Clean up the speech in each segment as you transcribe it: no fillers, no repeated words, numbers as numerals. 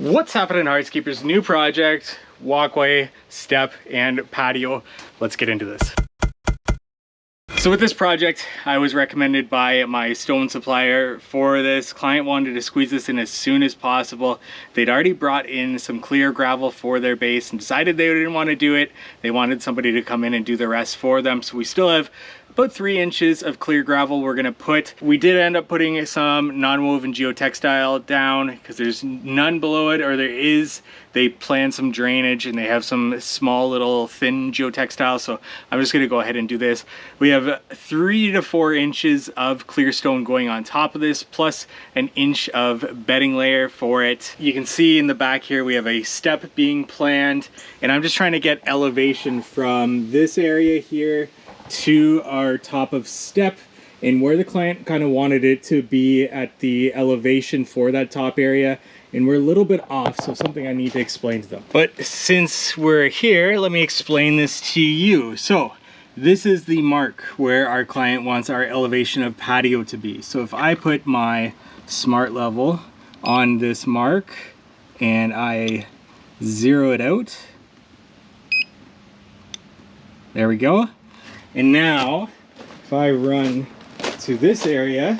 What's happening, Hardscaper's new project, walkway, step, and patio. Let's get into this. So with this project, I was recommended by my stone supplier for this. Client wanted to squeeze this in as soon as possible. They'd already brought in some clear gravel for their base and decided they didn't want to do it. They wanted somebody to come in and do the rest for them. So we still have about 3 inches of clear gravel we're gonna put. We did end up putting some non-woven geotextile down because there's none below it, or there is. They plan some drainage and they have some small little thin geotextile, so I'm just gonna go ahead and do this. We have 3 to 4 inches of clear stone going on top of this, plus an inch of bedding layer for it. You can see in the back here we have a step being planned, and I'm just trying to get elevation from this area here to our top of step, and where the client kind of wanted it to be at the elevation for that top area, and we're a little bit off, so something I need to explain to them. But since we're here, let me explain this to you. So this is the mark where our client wants our elevation of patio to be. So if I put my smart level on this mark and I zero it out, there we go. And now, if I run to this area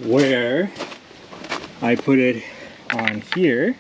where I put it on here,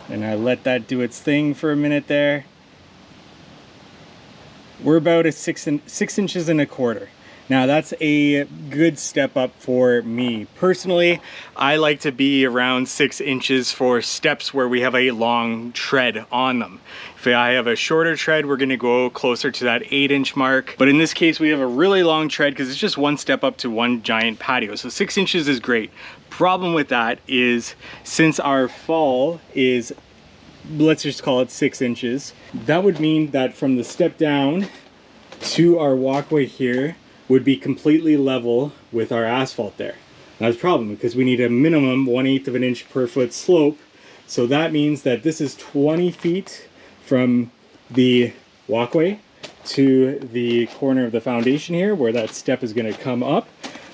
and I let that do its thing for a minute there, we're about a 6 inches and a quarter. Now that's a good step up for me. Personally, I like to be around 6 inches for steps where we have a long tread on them. If I have a shorter tread, we're gonna go closer to that 8-inch mark. But in this case, we have a really long tread because it's just one step up to one giant patio. So 6 inches is great. Problem with that is, since our fall is, let's just call it 6 inches, that would mean that from the step down to our walkway here would be completely level with our asphalt there. That's a problem because we need a minimum 1/8 of an inch per foot slope. So that means that this is 20 feet from the walkway to the corner of the foundation here where that step is going to come up,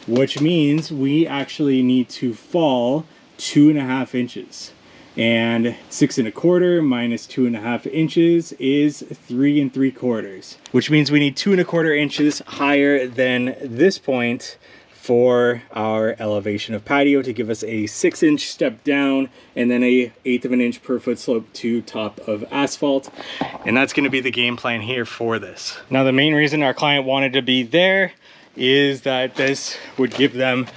which means we actually need to fall 2.5 inches. And 6 1/4 minus 2.5 inches is 3 3/4, which means we need 2 1/4 inches higher than this point for our elevation of patio to give us a 6-inch step down and then a 1/8 of an inch per foot slope to top of asphalt. And that's going to be the game plan here for this. Now, the main reason our client wanted to be there is that this would give them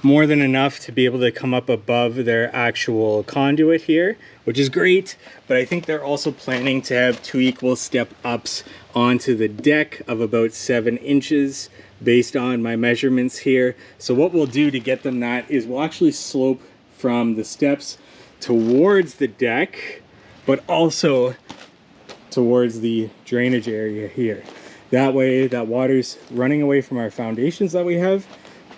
more than enough to be able to come up above their actual conduit here, which is great. But I think they're also planning to have 2 equal step ups onto the deck of about 7 inches based on my measurements here. So what we'll do to get them that is we'll actually slope from the steps towards the deck, but also towards the drainage area here. That way that water's running away from our foundations that we have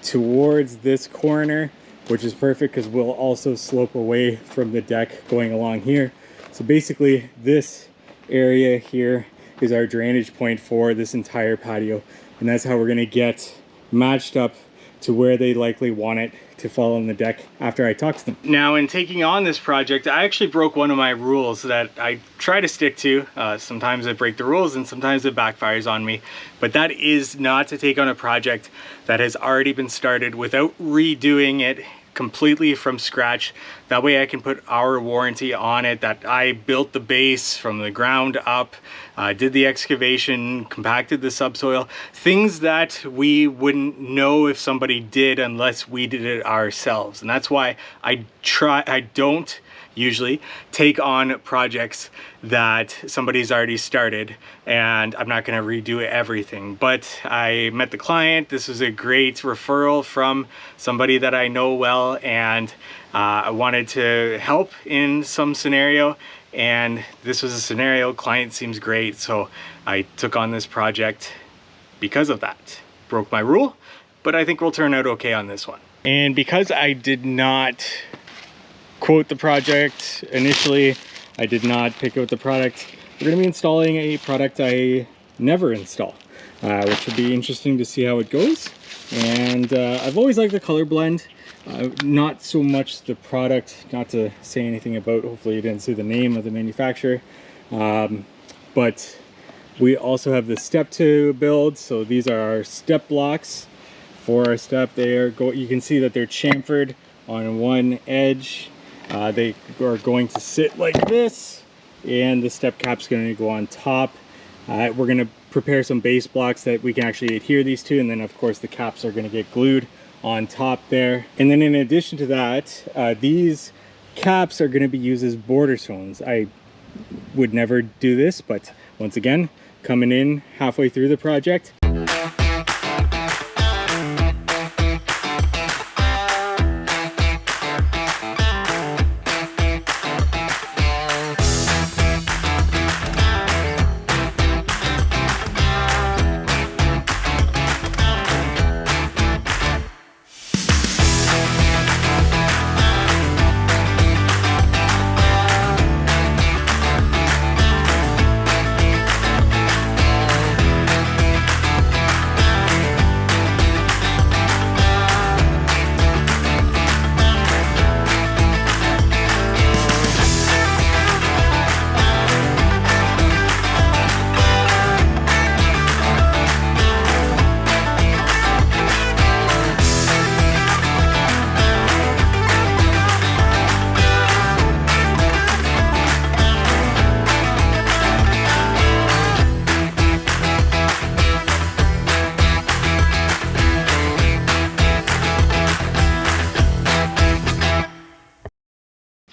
towards this corner, which is perfect because we'll also slope away from the deck going along here. So basically this area here is our drainage point for this entire patio, and that's how we're going to get matched up to where they likely want it to fall on the deck after I talk to them. Now, in taking on this project, I actually broke one of my rules that I try to stick to. Sometimes I break the rules and sometimes it backfires on me, but that is not to take on a project that has already been started without redoing it completely from scratch. That way I can put our warranty on it that I built the base from the ground up, did the excavation, compacted the subsoil, things that we wouldn't know if somebody did unless we did it ourselves. And that's why I don't usually take on projects that somebody's already started, and I'm not going to redo everything. But I met the client. This was a great referral from somebody that I know well, and I wanted to help in some scenario, and this was a scenario. Client seems great, so I took on this project because of that. Broke my rule, but I think we'll turn out okay on this one. And because I did not quote the project initially, I did not pick out the product, we're going to be installing a product I never install. which would be interesting to see how it goes. And I've always liked the color blend. Not so much the product, not to say anything about, hopefully you didn't see the name of the manufacturer. But we also have the step to build. So these are our step blocks for our step. You can see that they're chamfered on one edge. They are going to sit like this, and the step cap's going to go on top. We're going to prepare some base blocks that we can actually adhere these to, and then of course the caps are going to get glued on top there. And then in addition to that, these caps are going to be used as border stones. I would never do this, but once again, coming in halfway through the project.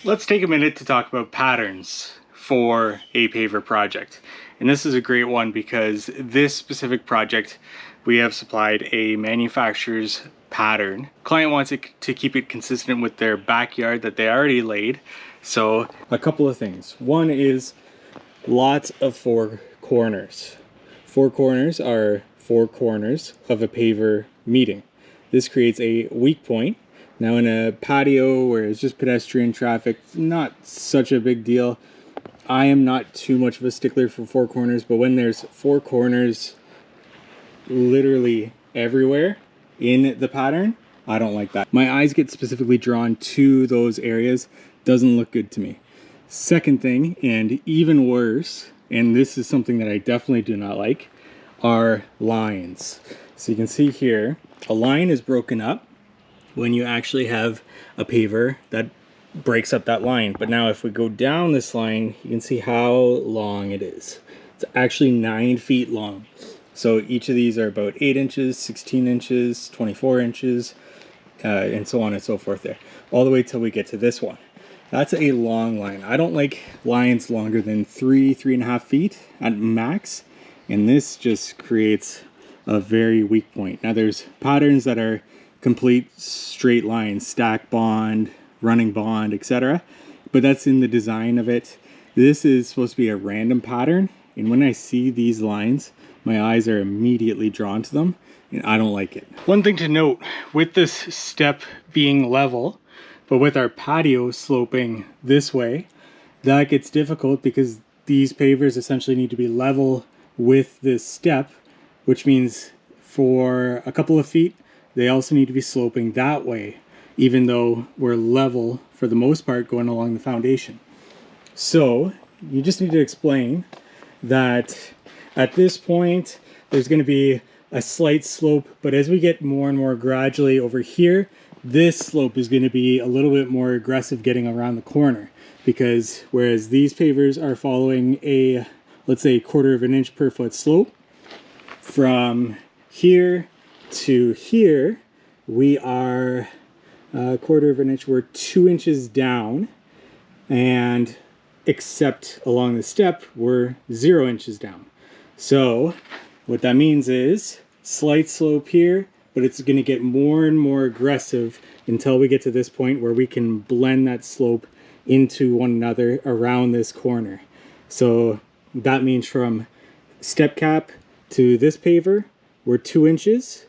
Let's take a minute to talk about patterns for a paver project. And this is a great one because this specific project, we have supplied a manufacturer's pattern. Client wants it to keep it consistent with their backyard that they already laid. So a couple of things. One is lots of four corners. Four corners are four corners of a paver meeting. This creates a weak point. Now in a patio where it's just pedestrian traffic, not such a big deal. I am not too much of a stickler for four corners, but when there's four corners literally everywhere in the pattern, I don't like that. My eyes get specifically drawn to those areas. Doesn't look good to me. Second thing, and even worse, and this is something that I definitely do not like, are lines. So you can see here, a line is broken up when you actually have a paver that breaks up that line. But now if we go down this line, you can see how long it is. It's actually 9 feet long. So each of these are about 8 inches, 16 inches, 24 inches, and so on and so forth there, all the way till we get to this one. That's a long line. I don't like lines longer than 3.5 feet at max, and this just creates a very weak point. Now there's patterns that are complete straight lines, stack bond, running bond, etc. But that's in the design of it. This is supposed to be a random pattern, and when I see these lines, my eyes are immediately drawn to them, and I don't like it. One thing to note, with this step being level, but with our patio sloping this way, that gets difficult because these pavers essentially need to be level with this step, which means for a couple of feet, they also need to be sloping that way, even though we're level for the most part going along the foundation. So you just need to explain that at this point, there's going to be a slight slope, but as we get more and more gradually over here, this slope is going to be a little bit more aggressive getting around the corner, because whereas these pavers are following a, let's say, 1/4 of an inch per foot slope, from here to here, we are a 1/4 of an inch, we're 2 inches down, and except along the step, we're 0 inches down. So what that means is slight slope here, but it's going to get more and more aggressive until we get to this point where we can blend that slope into one another around this corner. So that means from step cap to this paver, we're 2 inches.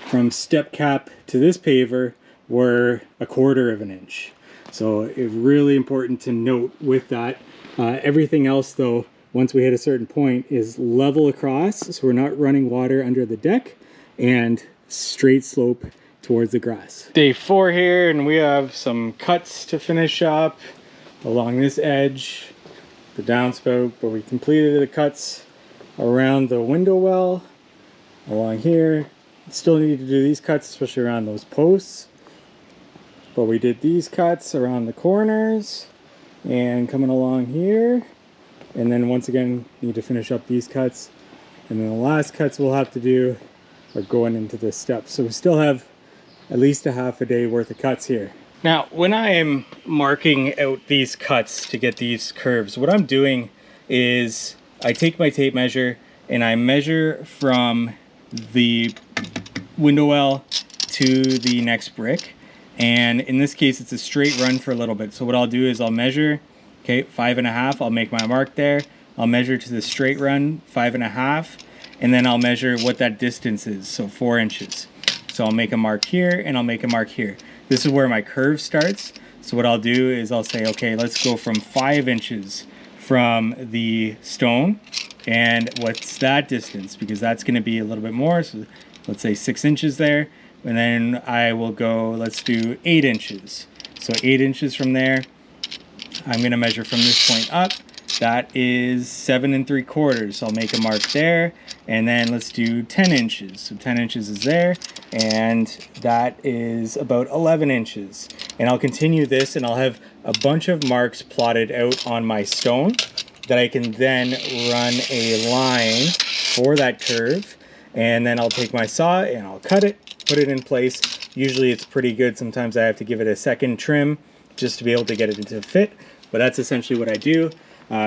From step cap to this paver, we're a 1/4 of an inch. So it's really important to note with that. Everything else though once we hit a certain point, is level across, so we're not running water under the deck, and straight slope towards the grass. Day 4 here, and we have some cuts to finish up along this edge, the downspout, but we completed the cuts around the window well, along here. Still need to do these cuts, especially around those posts, but we did these cuts around the corners and coming along here, and then once again need to finish up these cuts, and then the last cuts we'll have to do are going into the steps. So we still have at least a half a day worth of cuts here. Now when I am marking out these cuts to get these curves, what I'm doing is I take my tape measure and I measure from the window well to the next brick, and in this case it's a straight run for a little bit. So what I'll do is I'll measure, okay, 5.5, I'll make my mark there, I'll measure to the straight run 5.5, and then I'll measure what that distance is, so 4 inches. So I'll make a mark here and I'll make a mark here. This is where my curve starts. So what I'll do is I'll say, okay, let's go from 5 inches from the stone, and what's that distance, because that's going to be a little bit more, so let's say 6 inches there, and then I will go, let's do 8 inches. So 8 inches from there, I'm going to measure from this point up, that is 7 3/4, so I'll make a mark there, and then let's do 10 inches. So 10 inches is there, and that is about 11 inches. And I'll continue this, and I'll have a bunch of marks plotted out on my stone that I can then run a line for that curve, and then I'll take my saw and I'll cut it, put it in place. Usually it's pretty good. Sometimes I have to give it a second trim just to be able to get it to fit, but that's essentially what I do.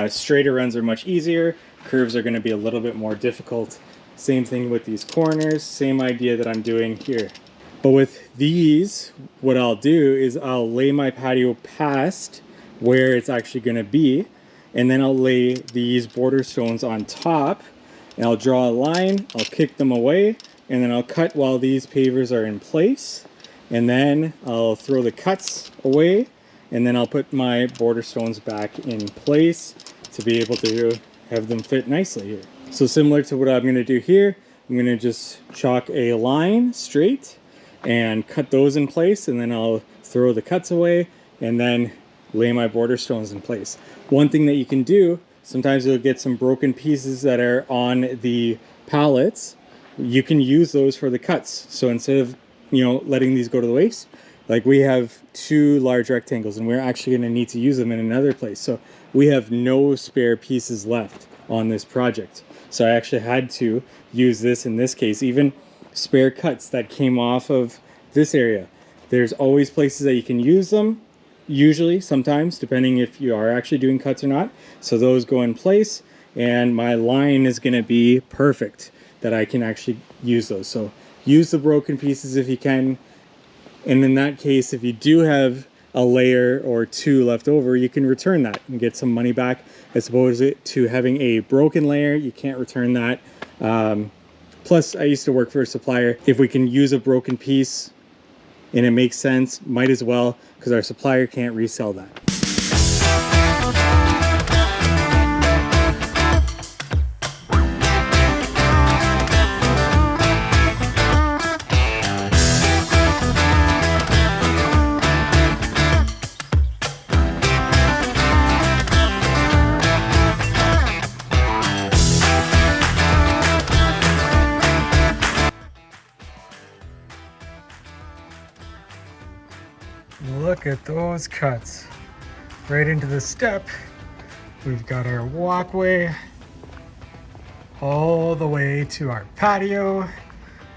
Straighter runs are much easier. Curves are going to be a little bit more difficult. Same thing with these corners, same idea that I'm doing here. But with these, what I'll do is I'll lay my patio past where it's actually going to be, and then I'll lay these border stones on top, and I'll draw a line, I'll kick them away, and then I'll cut while these pavers are in place, and then I'll throw the cuts away, and then I'll put my border stones back in place to be able to have them fit nicely here. So similar to what I'm going to do here, I'm going to just chalk a line straight and cut those in place, and then I'll throw the cuts away and then lay my border stones in place. One thing that you can do, sometimes you'll get some broken pieces that are on the pallets. You can use those for the cuts. So instead of, letting these go to the waste, like we have 2 large rectangles and we're actually going to need to use them in another place. So we have no spare pieces left on this project. So I actually had to use this in this case, even spare cuts that came off of this area. There's always places that you can use them, usually, sometimes, depending if you are actually doing cuts or not. So those go in place, and my line is going to be perfect that I can actually use those. So use the broken pieces if you can. And in that case, if you do have a layer or 2 left over, you can return that and get some money back, as opposed to having a broken layer. You can't return that. Plus, I used to work for a supplier. If we can use a broken piece and it makes sense, might as well, because our supplier can't resell that. Look at those cuts right into the step. We've got our walkway all the way to our patio.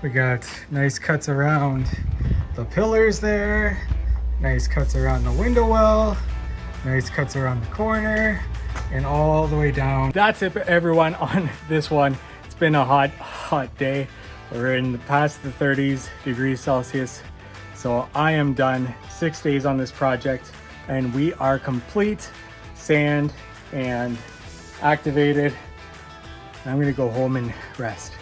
We got nice cuts around the pillars there, nice cuts around the window well, nice cuts around the corner, and all the way down. That's it, everyone, on this one. It's been a hot day. We're in past the 30s degrees Celsius. So I am done. 6 days on this project, and we are complete, sand and activated. I'm gonna go home and rest.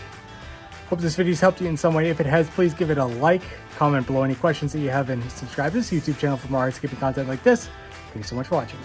Hope this video's helped you in some way. If it has, please give it a like, comment below any questions that you have, and subscribe to this YouTube channel for more hardscaping content like this. Thanks so much for watching.